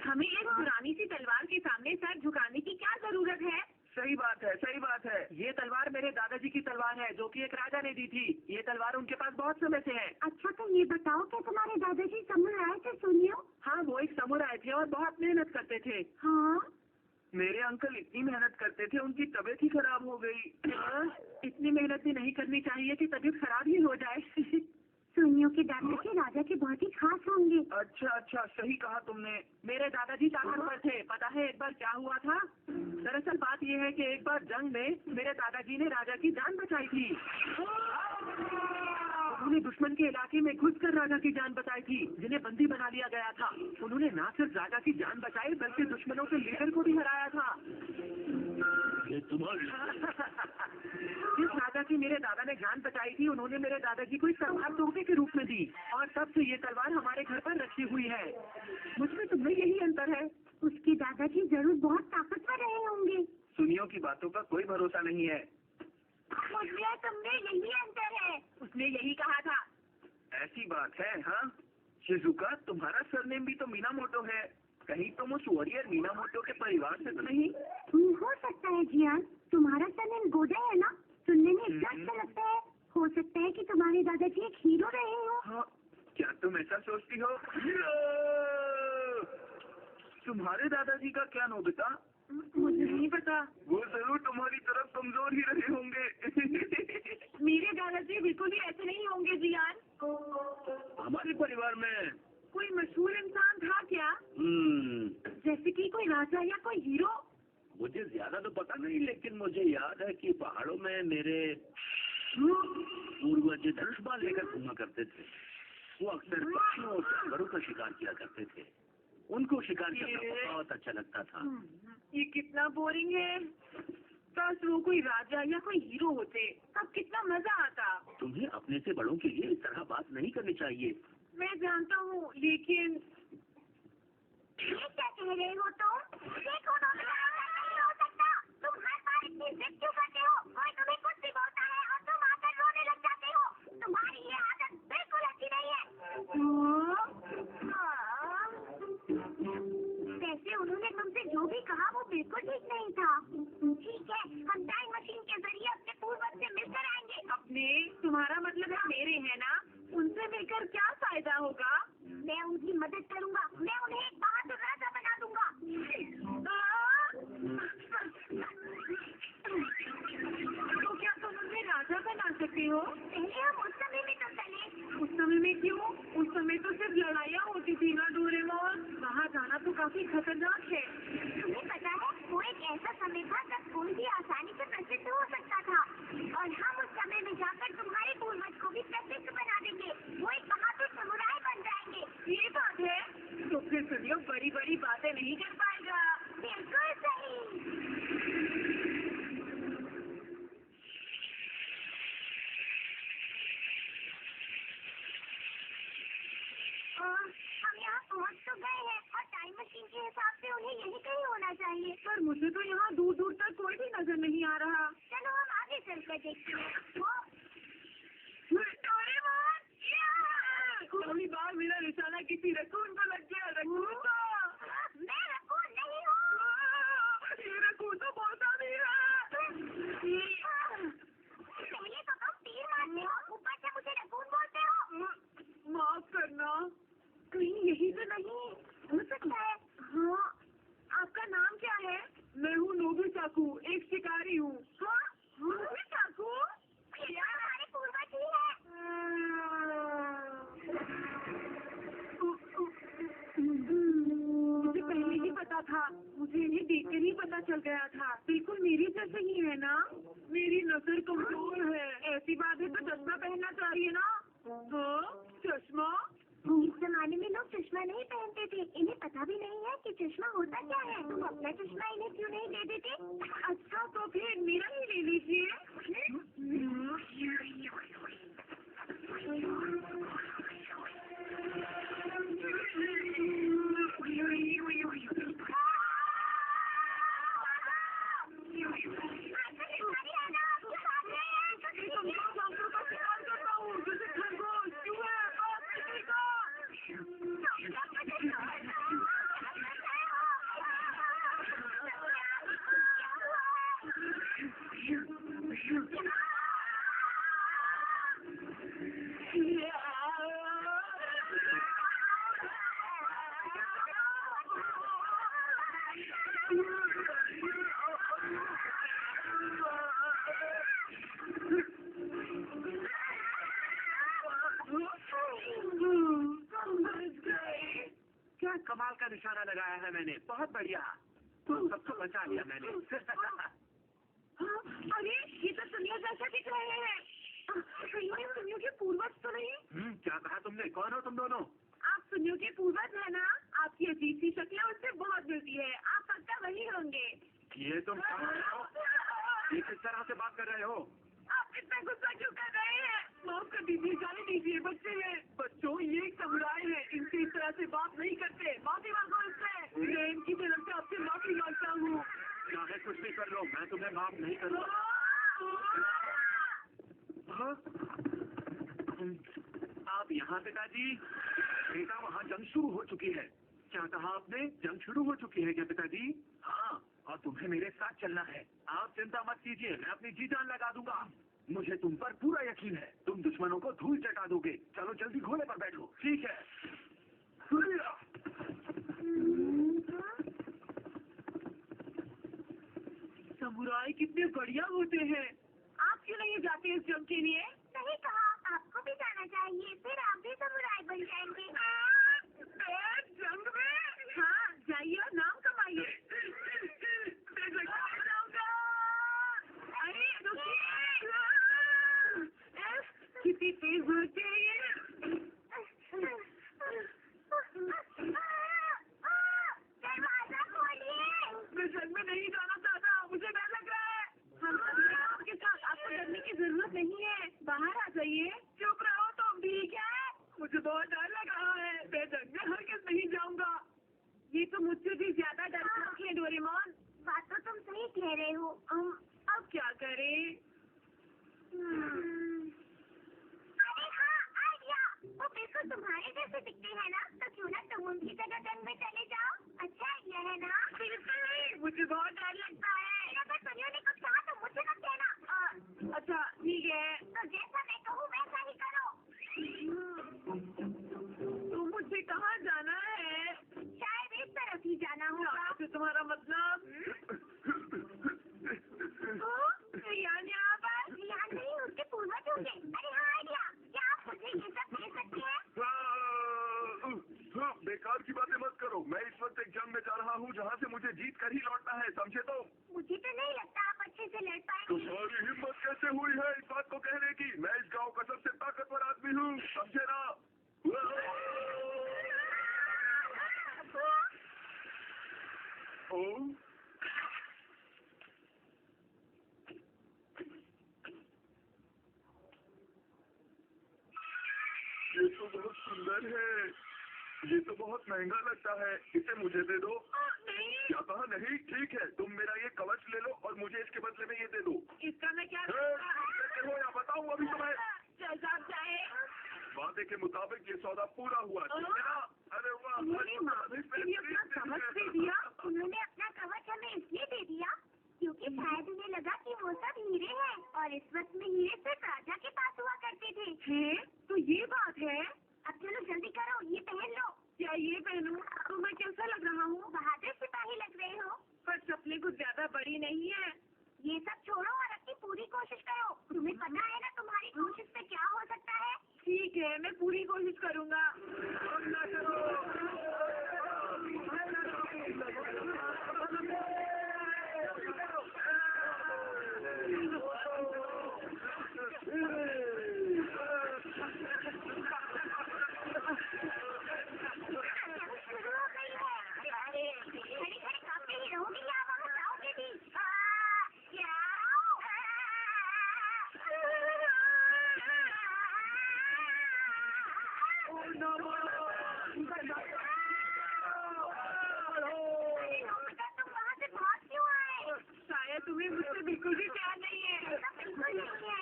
हमें एक पुरानी सी तलवार के सामने सर झुकाने की क्या जरूरत है? सही बात है, सही बात है। ये तलवार मेरे दादाजी की तलवार है, जो कि एक राजा ने दी थी। ये तलवार उनके पास बहुत समय से है। अच्छा, तो ये बताओ कि तुम्हारे दादाजी समुराय थे सुनियो? हाँ, वो एक समुराय थे और बहुत मेहनत करते थे। हाँ, मेरे अंकल इतनी मेहनत करते थे, उनकी तबीयत ही खराब हो गई। इतनी मेहनत भी नहीं करनी चाहिए कि तबीयत खराब ही हो जाए। सुनियो के दादाजी राजा के बहुत ही खास होंगे। अच्छा अच्छा, सही कहा तुमने। मेरे दादाजी ताकतवर थे। पता है एक बार क्या हुआ था? दरअसल बात यह है कि एक बार जंग में मेरे दादाजी ने राजा की जान बचाई थी। उन्होंने दुश्मन के इलाके में घुसकर राजा की जान बचाई थी, जिन्हें बंदी बना लिया गया था। उन्होंने न सिर्फ राजा की जान बचाई, बल्कि दुश्मनों के लीडर को भी हराया था। ये तुम्हारी जिस राजा की मेरे दादा ने जान बचाई थी, उन्होंने मेरे दादाजी को एक तलवार तोहफे के रूप में दी, और तब से ये तलवार हमारे घर पर रखी हुई है। मुझमें तुमने यही अंतर है। उसके दादाजी जरूर बहुत ताकतवर रहे होंगे। सुनियो की बातों का कोई भरोसा नहीं है। मुझे तुमने यही अंतर है। उसने यही कहा था। ऐसी बात है? हाँ शिजुका, तुम्हारा सरनेम भी तो मीनामोटो है। कहीं तुम उस वॉरियर मीनामोटो के परिवार से तो नहीं? हो सकता है जियान, तुम्हारा सरनेम गोडे है ना? सुनने में इतना अच्छा लगता है। हो सकता है कि तुम्हारे दादाजी एक हीरो रहे हो। हाँ, क्या तुम ऐसा सोचती हो? तुम्हारे दादाजी का क्या नोबिता? मुझे नहीं पता। वो जरूर तुम्हारी तरफ कमजोर ही रहे होंगे। मेरे दादाजी बिल्कुल भी ऐसे नहीं होंगे जियान। हमारे परिवार में कोई मशहूर इंसान था क्या? जैसे कि कोई राजा या कोई हीरो? मुझे ज्यादा तो पता नहीं, लेकिन मुझे याद है कि पहाड़ों में मेरे पूर्वज धनुष्बाण लेकर घूमा करते थे। वो अक्सर पक्षियों और जानवरों का शिकार किया करते थे। उनको शिकार करना बहुत अच्छा लगता था। ये कितना बोरिंग है। काश वो कोई राजा या कोई हीरो होते, तब कितना मजा आता। तुम्हें अपने से बड़ों के लिए इस तरह बात नहीं करनी चाहिए। मैं जानता हूँ, लेकिन ये क्या कह रहे हो तुम? देखो नोबिता, ऐसा नहीं हो सकता। तुम हर बार इतनी जिद क्यों करते हो? कोई तुम्हें कुछ भी बोलता है और तुम आकर रोने लग जाते हो। तुम्हारी ये आदत बिल्कुल अच्छी नहीं है। वैसे उन्होंने तुमसे जो भी कहा वो बिल्कुल ठीक नहीं था। ठीक है, हम टाइम मशीन के जरिए अपने पूर्वज से मिलकर आएंगे। अपने, तुम्हारा मतलब है मेरे, है ना? उनसे मिलकर क्या फायदा होगा? मैं उनकी मदद करूंगा। मैं उन्हें एक बहादुर राजा बना दूंगा। तो क्या तुम उन्हें राजा बना सकते हो? पहले हम उस समय में तो चले। उस समय में क्यों? उस समय तो सिर्फ लड़ाइयाँ होती थी ना डोरेमोन। वहाँ जाना तो काफी खतरनाक है। तुम्हें पता है, वो एक ऐसा समय था जब कोई भी आसानी से प्रसिद्ध हो सकता था, और हम उस समय में जाकर तुम्हारे पूर्वज को भी प्रसिद्ध बना देंगे। वो एक बहादुर समुराय बन जाएंगे। ये बात है? तो फिर सुनियो, बड़ी बड़ी बातें नहीं कर पाएगा। बिल्कुल सही। हम यहाँ पहुँच तो गए हैं, और टाइम मशीन के हिसाब से उन्हें यही कहीं होना चाहिए। पर मुझे तो यहाँ दूर दूर तक कोई भी नजर नहीं आ रहा। चलो हम आगे चलकर देखते हैं। डोरेमोन! पहली बार मेरा निशाना किसी रकून को लग गया। रकून को! मैं रकून नहीं हूँ। ये रकून तो बोलता भी है। पहले तो तुम तीर मारते हो, ऊपर से मुझे रकून बोलते हो। माफ करना। कहीं यही तो नहीं हो सकता है। हाँ, आपका नाम क्या है? मैं हूँ नोबिताकू, एक शिकारी हूँ। हाँ, नोबिताकू? ये हमारे पूर्वज ही है। मुझे पहले ही पता था। मुझे इन्हें देखकर ही पता चल गया था। बिल्कुल मेरी जैसे ही है ना? मेरी नजर कमजोर है। ऐसी बात है तो चश्मा पहनना चाहिए ना? हाँ, चश्मा? इस जमाने में लोग चश्मा नहीं पहनते थे। इन्हें पता भी नहीं है कि चश्मा होता क्या है। तुम अपना चश्मा इन्हें क्यों नहीं दे देते? अच्छा, तो फिर मेरा ही ले लीजिए। क्या कमाल का निशाना लगाया है मैंने, बहुत बढ़िया। तो सबको बचा लिया मैंने। अरे ये तो सुनियो जैसा दिख रहे हैं। कहीं ये सुनियो के पूर्वज तो नहीं? क्या कहा तुमने? कौन हो तुम दोनों? आप सुनियो के पूर्वज है ना? आपकी अजीब सी शक्ल उससे बहुत मिलती है। आप पक्का वही होंगे। ये तुम ये किस तरह से बात कर रहे हो? आप इतना गुस्सा क्यों कर रहे हैं? माफ कर दीजिए, जाने दीजिए, बच्चे हैं। बच्चों, ये एक समुराय है, इनसे इस तरह से बात नहीं करते। माफी मांगो इससे। मैं इनकी तरफ से आपसे माफी मांगता हूँ। चाहे कुछ भी कर लो, मैं तुम्हें माफ नहीं करूँगा। आप यहाँ पिताजी? बेटा वहाँ जंग शुरू हो चुकी है। क्या कहा आपने? जंग शुरू हो चुकी है क्या पिताजी? हाँ, और तुम्हें मेरे साथ चलना है। आप चिंता मत कीजिए, मैं अपनी जी जान लगा दूंगा। मुझे तुम पर पूरा यकीन है, तुम दुश्मनों को धूल चटा दोगे। चलो जल्दी घोड़े पर बैठो। ठीक है। समुराई कितने बढ़िया होते हैं। आप क्यों नहीं जाते इस जंग के लिए? सही कहा, आपको भी जाना चाहिए, फिर आप भी समुराई बन जाएंगे। जंग में? हाँ, जाइए और नाम कमाइए। अरे रुकिए, कितनी तेज भागते हैं ये। दरवाजा खोलिए। मैं जंग में नहीं जाना चाहता, मुझे डर लग रहा है। हम सभी हैं आपके साथ, आपको डरने की जरूरत नहीं है। बाहर आ जाइए। चुप रहो तुम भी। क्या है? मुझे बहुत डर लग रहा है। मैं जंग में हरगिज़ नहीं जाऊंगा। ये तो मुझसे भी ज्यादा डरपोक है डोरेमोन। बात तो तुम सही कह रहे हो। अब क्या करें? अरे हाँ, आइडिया। वो बिल्कुल तुम्हारे जैसे दिखते हैं ना, तो क्यों ना तुम उनकी जगह जंग में चले जाओ। अच्छा आइडिया है ना? बिल्कुल नहीं, मुझे बहुत डर लगता है। अगर सुनियो ने कुछ कहा तो मुझे मत कहना। अच्छा ठीक है। तो जैसा मैं कहूँ वैसा ही करो। तो मुझे कहाँ जाना है? शायद इस तरफ ही जाना होगा। तो तुम्हारा मतलब? यहाँ पर? यहाँ नहीं, उसके पूर्वज होंगे। अरे हाँ आइडिया, क्या आप मुझे ये सब दे सकते हैं? बेकार की बातें मत करो। मैं इस वक्त एक जंग में जा रहा हूँ जहाँ से मुझे जीत कर ही लौटना है, समझे? तो मुझे तो नहीं लगता आप अच्छे से लड़ पाएंगे। तुम्हारी हिम्मत कैसे हुई है इस बात को कहने की? मैं इस गांव का सबसे ताकतवर आदमी हूँ, समझे ना? ओ ये तो बहुत सुंदर है। ये तो बहुत महंगा लगता है, इसे मुझे दे दो। नहीं। क्या कहा? नहीं? ठीक है, तुम मेरा ये कवच ले लो और मुझे इसके बदले में ये दे दो। इसका मैं क्या कैसे हो या बताऊँ अभी तुम्हें? जैसा आप चाहे। वादे के मुताबिक ये सौदा पूरा हुआ, ठीक है ना? अरे वाह, मेरे माँ बाप ने अपना कवच दे दिया। उन्होंने अपना कवच हमें इसलिए दे दिया क्योंकि शायद उन्हें लगा कि वो सब हीरे हैं, और इस वक्त में हीरे सिर्फ राजा के पास हुआ करते थे। तो ये बात है। अब चलो जल्दी करो, ये पहन लो। क्या ये पहनूं? तो मैं कैसा लग रहा हूँ? बहादुर सिपाही लग रहे हो। पर चप्पलें कुछ ज्यादा बड़ी नहीं है। ये सब छोड़ो और अपनी पूरी कोशिश करो। तुम्हें पता है ना तुम्हारी कोशिश से क्या हो सकता है? ठीक है, मैं पूरी कोशिश करूँगा। शुरू हो गई है। अरे खड़ी खड़ी कांपते ही रहोगी या वहाँ जाओगे भी? क्या? तुम वहाँ से भाग क्यों आए? शायद तुम्हें मुझसे बिल्कुल भी प्यार नहीं है। ऐसा बिल्कुल नहीं है।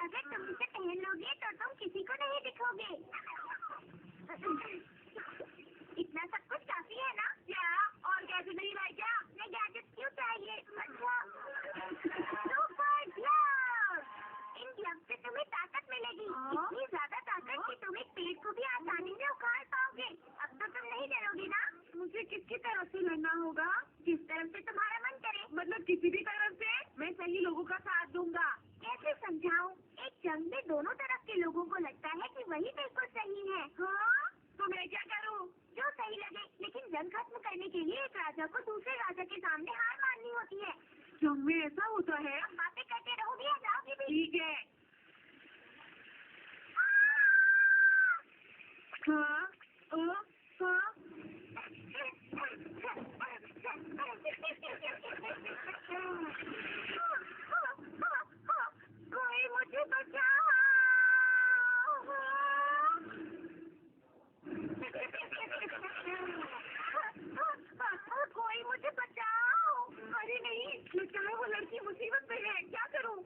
अगर तुम इसे पहन लोगे तो तुम किसी को नहीं दिखोगे। इतना सब कुछ काफी है ना? क्या? और कैसे नहीं भाई? क्या मैं गैजेट क्यों चाहिए? अच्छा, सुपर ग्लव्स। इन ग्लव्स से तुम्हें ताकत मिलेगी, इतनी ज्यादा ताकत कि तुम एक पेड़ को भी आसानी से उखाड़ पाओगे। अब तो तुम नहीं डरोगे तरफ से लड़ना होगा? जिस तरफ से तुम्हारा मन करे। मतलब किसी भी तरफ से? मैं सही लोगों का साथ दूंगा। कैसे समझाऊं? एक जंग में दोनों तरफ के लोगों को लगता है कि वही बिल्कुल सही है। हाँ? तो मैं क्या करूँ? जो सही लगे, लेकिन जंग खत्म करने के लिए एक राजा को दूसरे राजा के सामने हार माननी होती है। जंग में ऐसा होता है? अब बातें करते रहोगी या जाओगी भी? ठीक है। हाँ? हाँ? कोई मुझे बचाओ। कोई मुझे बचाओ। अरे नहीं, लगता है वो लड़की मुसीबत में है। क्या करूँ?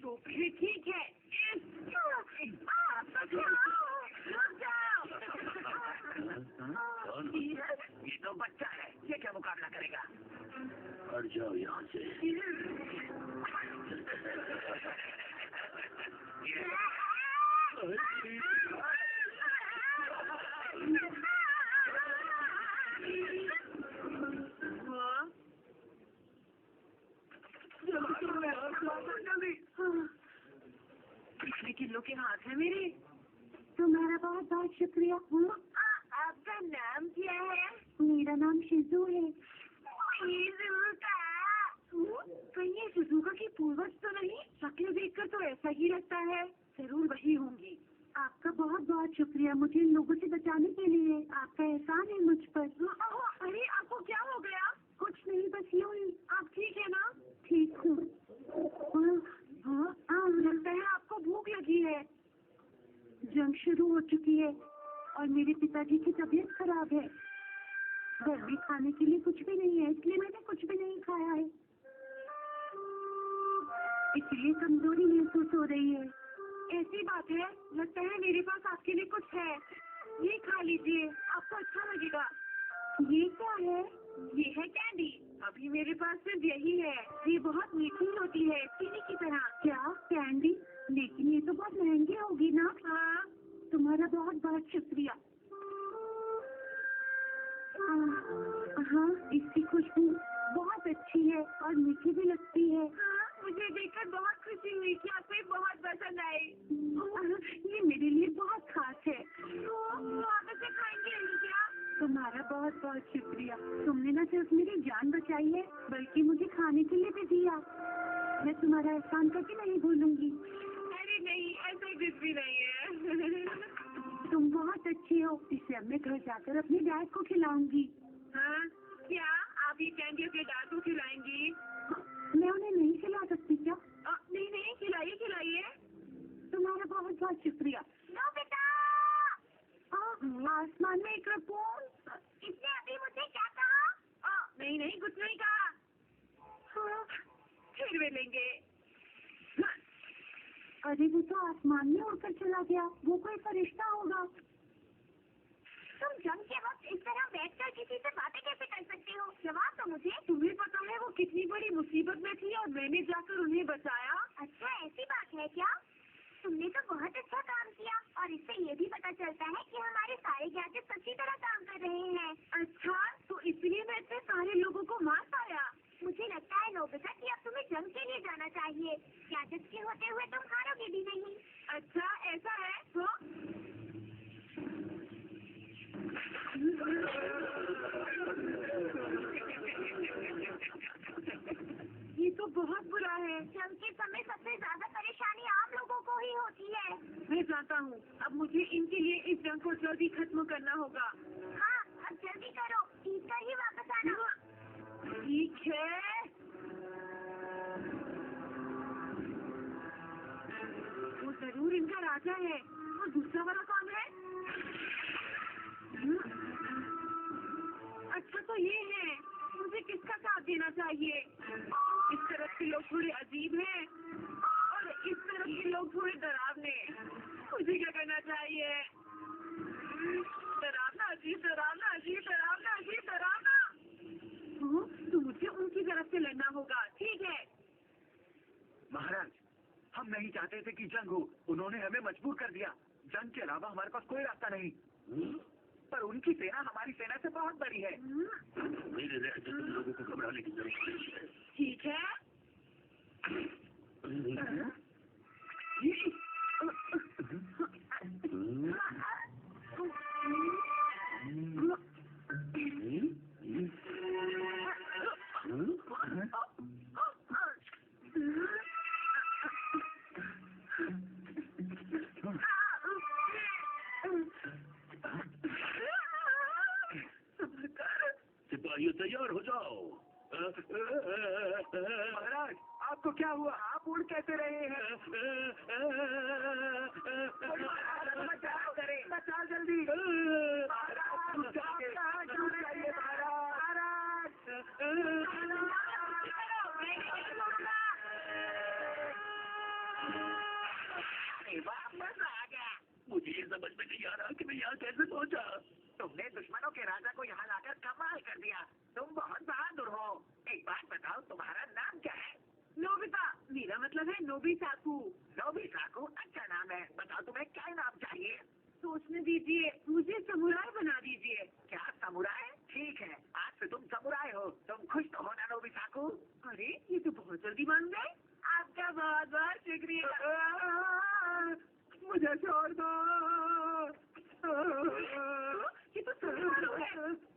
तो फिर ठीक है। ये तो बच्चा है, ये क्या मुकाबला करेगा? हट जाओ यहाँ से। पिछले किलो के हाथ है मेरे। तुम्हारा बहुत बहुत शुक्रिया। आपका नाम क्या है? मेरा नाम शिजू है। कहीं ये सुजुका की पूर्वज तो नहीं? शक्ल देखकर तो ऐसा ही लगता है। जरूर वही होंगी। आपका बहुत बहुत शुक्रिया मुझे इन लोगों से बचाने के लिए। आपका एहसान है मुझ पर। अरे आपको क्या हो गया? कुछ नहीं, बस यूं ही। आप ठीक है ना? ठीक हूँ। लगता है आपको भूख लगी है। जंग शुरू हो चुकी है और मेरे पिताजी की तबीयत खराब है। घर में खाने के लिए कुछ भी नहीं है, इसलिए मैंने कुछ भी नहीं खाया है। इसलिए कमजोरी महसूस हो रही है। ऐसी बात है? लगता है मेरे पास आपके लिए कुछ है। ये खा लीजिए, आपको अच्छा लगेगा। ये क्या है? ये है कैंडी। अभी मेरे पास सिर्फ यही है। ये बहुत मीठी होती है, चीनी की तरह। क्या कैंडी? लेकिन ये तो बहुत महंगी होगी ना। हाँ? तुम्हारा बहुत बहुत शुक्रिया। हाँ, इसकी खुशबू बहुत अच्छी है और मीठी भी लगती है। हाँ, मुझे देखकर बहुत खुशी हुई कि आपको ये बहुत पसंद आई। ये मेरे लिए बहुत खास है। तो आप इसे खाएंगे क्या? तुम्हारा बहुत बहुत शुक्रिया। तुमने न सिर्फ मेरी जान बचाई है बल्कि मुझे खाने के लिए भी दिया। मैं तुम्हारा एहसान कभी नहीं भूलूंगी। अरे नहीं, ऐसा कुछ भी नहीं है। तुम बहुत अच्छी हो। इसे अब मैं घर जाकर अपने डैड को खिलाऊंगी। हाँ? क्या आप ये कैंडी अपने डैड को खिलाएंगी? मैं उन्हें नहीं खिला सकती क्या? नहीं नहीं, खिलाइए खिलाइए। तुम्हारा बहुत बहुत शुक्रिया। लो बेटा। आसमान में एक रपून। इसने अभी मुझे क्या कहा? नहीं नहीं, कुछ नहीं कहा। फिर मिलेंगे। अरे वो तो आसमान में उड़कर चला गया। वो कोई फरिश्ता होगा। तुम जंग के वक्त इस तरह बैठकर किसी से बातें कैसे कर सकते हो? जवाब तो मुझे। तुम्हें पता है वो कितनी बड़ी मुसीबत में थी और मैंने जाकर उन्हें बचाया। अच्छा, ऐसी बात है क्या? तुमने तो बहुत अच्छा काम किया और इससे ये भी पता चलता है कि हमारे सारे गैजेट्स अच्छी तरह काम कर रहे हैं। अच्छा, तो इसलिए मैं इतने सारे लोगों को मार पाया। मुझे लगता है नोबिता कि अब तुम्हें जंग के लिए जाना चाहिए। गैजेट्स के होते हुए तुम हारोगे भी नहीं। अच्छा, ऐसा है तो? ये तो बहुत बुरा है। जंग के समय सबसे ज्यादा परेशानी आम लोगों को ही होती है। मैं जानता हूँ। अब मुझे इनके लिए इस जंग को जल्दी खत्म करना होगा। हाँ, अब जल्दी करो, जीत कर ही वापस आना। ठीक है। वो जरूर इनका राजा है। और दूसरा वाला कौन है? अच्छा, तो ये है। मुझे किसका साथ देना चाहिए? इस तरफ के लोग थोड़े अजीब हैं और इस तरफ के लोग थोड़े डरावने। मुझे क्या करना चाहिए? डरावना अजीब, डरावना अजीब, डरावना अजीब, डरावना। तो मुझे उनकी तरफ से लड़ना होगा। ठीक है। महाराज, हम नहीं चाहते थे कि जंग हो। उन्होंने हमें मजबूर कर दिया। जंग के अलावा हमारे पास कोई रास्ता नहीं। पर उनकी सेना हमारी सेना से बहुत बड़ी है। मेरे रहते तुम लोगों को घबराने की जरूरत नहीं है। ठीक है। सिपाहियों तैयार हो जाओ। महाराज, आपको क्या हुआ? आप उड़ कैसे रहे हैं? बचाओ जल्दी। वापस आ गया। मुझे ये समझ में नहीं आ रहा कि मैं यहाँ कैसे पहुँचा। तुमने दुश्मनों के राजा को यहाँ लाकर कमाल कर दिया। तुम बहुत बहादुर हो। एक बात बताओ, तुम्हारा नाम क्या है? नोबिता, मेरा मतलब है नोबिसाकू। नोबिसाकू अच्छा नाम है। बताओ तुम्हें क्या नाम चाहिए? सोचने दीजिए, मुझे समुराई बना दीजिए। क्या समुराय? ठीक है, आज से तुम समुराय हो। तुम खुश तो हो ना नोबिसाकू? अरे ये तो बहुत जल्दी मान गए। आपका बहुत बहुत शुक्रिया। मुझे छोड़ दो। ये तो समुराई है।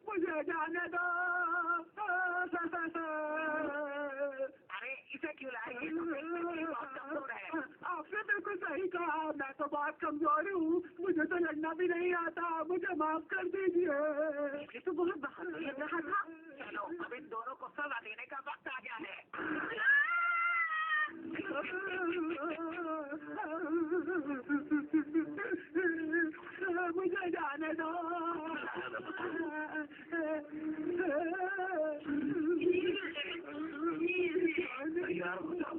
मुझे जाने दो। अरे इसे क्यों लाए? ये तो बहुत कमजोर है। आपने बिल्कुल सही कहा, मैं तो बहुत कमजोर हूँ। मुझे तो लड़ना भी नहीं आता। मुझे माफ कर दीजिए। ये तो बहुत बहादुर लग रहा था। चलो अब इन दोनों को सजा देने का वक्त आ गया है। मुझे जाने दो। तैयार हो जाओ।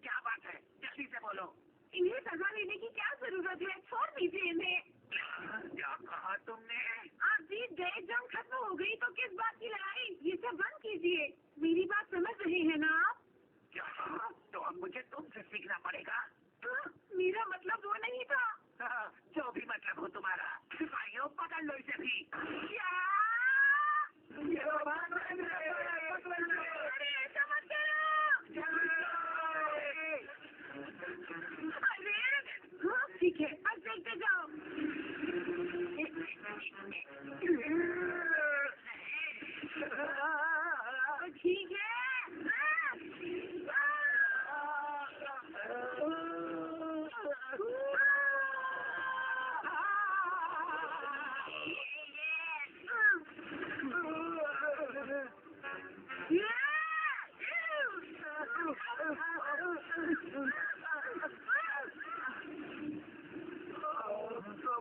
क्या बात है? जल्दी से बोलो। इन्हें सजा लेने की क्या जरूरत है? छोड़ दीजिए इन्हें। क्या कहा तुमने? आप जीत गए, जंग खत्म हो गई तो किस बात की लड़ाई? ये सब बंद कीजिए। मेरी बात समझ रहे हैं ना आप? क्या? तो अब मुझे तुमसे सीखना पड़ेगा। मेरा मतलब वो नहीं था। जो भी मतलब हो तुम्हारा। सिपाहियों पकड़ लो इसे भी। अरे ऐसा मत करो। अरे हाँ, ठीक है, बस देखते जाओ। ठीक है।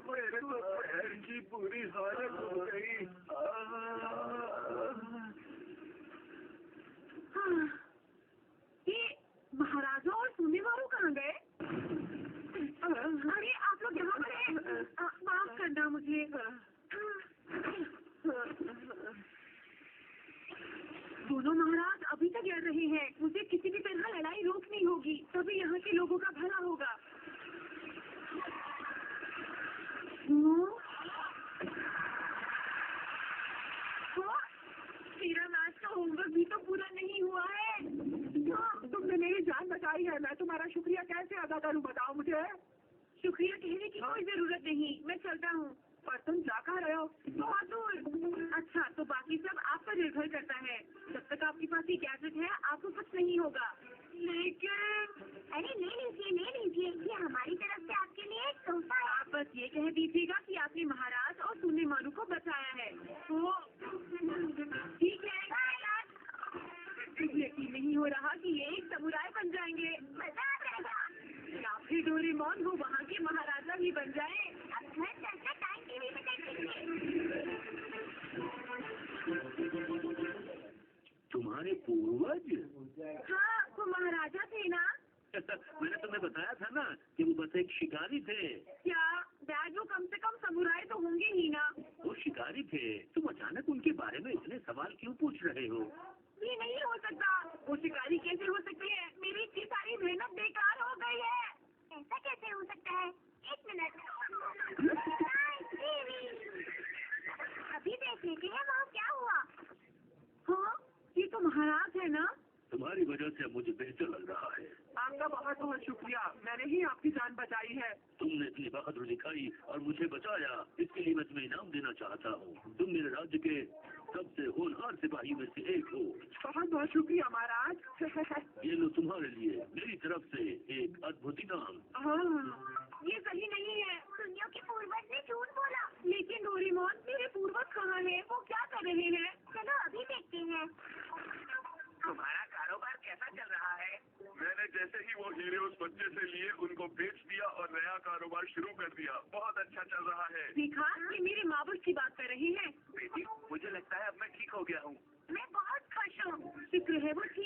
मेरे तो पैर की बुरी हालत हो गई। ये महाराजा और सुनने वालों कहाँ गए? अरे आप लोग यहाँ पर हैं। माफ करना मुझे। दोनों महाराज अभी तक लड़ रहे हैं। मुझे किसी भी तरह लड़ाई रोकनी होगी, तभी यहाँ के लोगों का भला होगा। मेरा मैच का होमवर्क भी तो पूरा नहीं हुआ है। तुमने मेरी जान बचाई है। मैं तुम्हारा शुक्रिया कैसे अदा करूं? बताओ मुझे। शुक्रिया कहने की कोई जरूरत नहीं, मैं चलता हूँ। पर तुम जा कहाँ रहे हो? बहुत दूर। अच्छा, तो बाकी सब आप पर निर्भर करता है। जब तक आपके पास ये गैजेट है, आपको कुछ नहीं होगा। लेकिन अरे ले लीजिए। ये हमारी तरफ से आपके लिए एक तोहफा है। आप बस ये कह दीजिएगा कि आपने महाराज और सुनने वालों को बचाया है। तो ठीक है। यकीन नहीं हो रहा कि ये एक समुराय बन जाएंगे। मजा आ जाएगा। या फिर डोरेमोन वो वहाँ के महाराजा भी बन जाए। अब घर चलकर टाइम टीवी में देखेंगे। तुम्हारे पूर्वज? हाँ, वो महाराजा थे ना। मैंने तुम्हें बताया था ना कि वो बस एक शिकारी थे। क्या डैड, वो कम से कम समुराय तो होंगे ही ना। वो शिकारी थे। तुम अचानक उनके बारे में इतने सवाल क्यों पूछ रहे हो? ये नहीं हो सकता। वो शिकारी कैसे हो सकते हैं? मेरी देखिए वो क्या हुआ? हाँ, ये तो महाराज है ना? तुम्हारी वजह से अब मुझे बेहतर लग रहा है। आपका बहुत बहुत शुक्रिया, मैंने ही आपकी जान बचाई है। तुमने इतनी बहादुरी दिखाई और मुझे बचाया, इसके लिए मैं तुम्हें इनाम देना चाहता हूँ। तुम मेरे राज्य के सबसे होनहार सिपाही में से एक हो। बहुत बहुत शुक्रिया महाराज। ये लो तुम्हारे लिए मेरी तरफ से एक अद्भुत इनाम। हाँ, ये सही नहीं है। सुनियो के पूर्वज ने झूठ बोला। लेकिन डोरेमोन, मेरे पूर्वज कहाँ हैं? वो क्या कर रहे हैं? चलो अभी देखते हैं। तुम्हारा कारोबार कैसा चल रहा है? मैंने जैसे ही वो हीरे उस बच्चे से लिए उनको बेच दिया और नया कारोबार शुरू कर दिया। बहुत अच्छा चल रहा है। देखा, ये मेरे माँ बाप की बात कर रही है। बेटी, मुझे लगता है अब मैं ठीक हो गया हूँ। मैं बहुत खुश हूँ। शुक्र है वो ठीक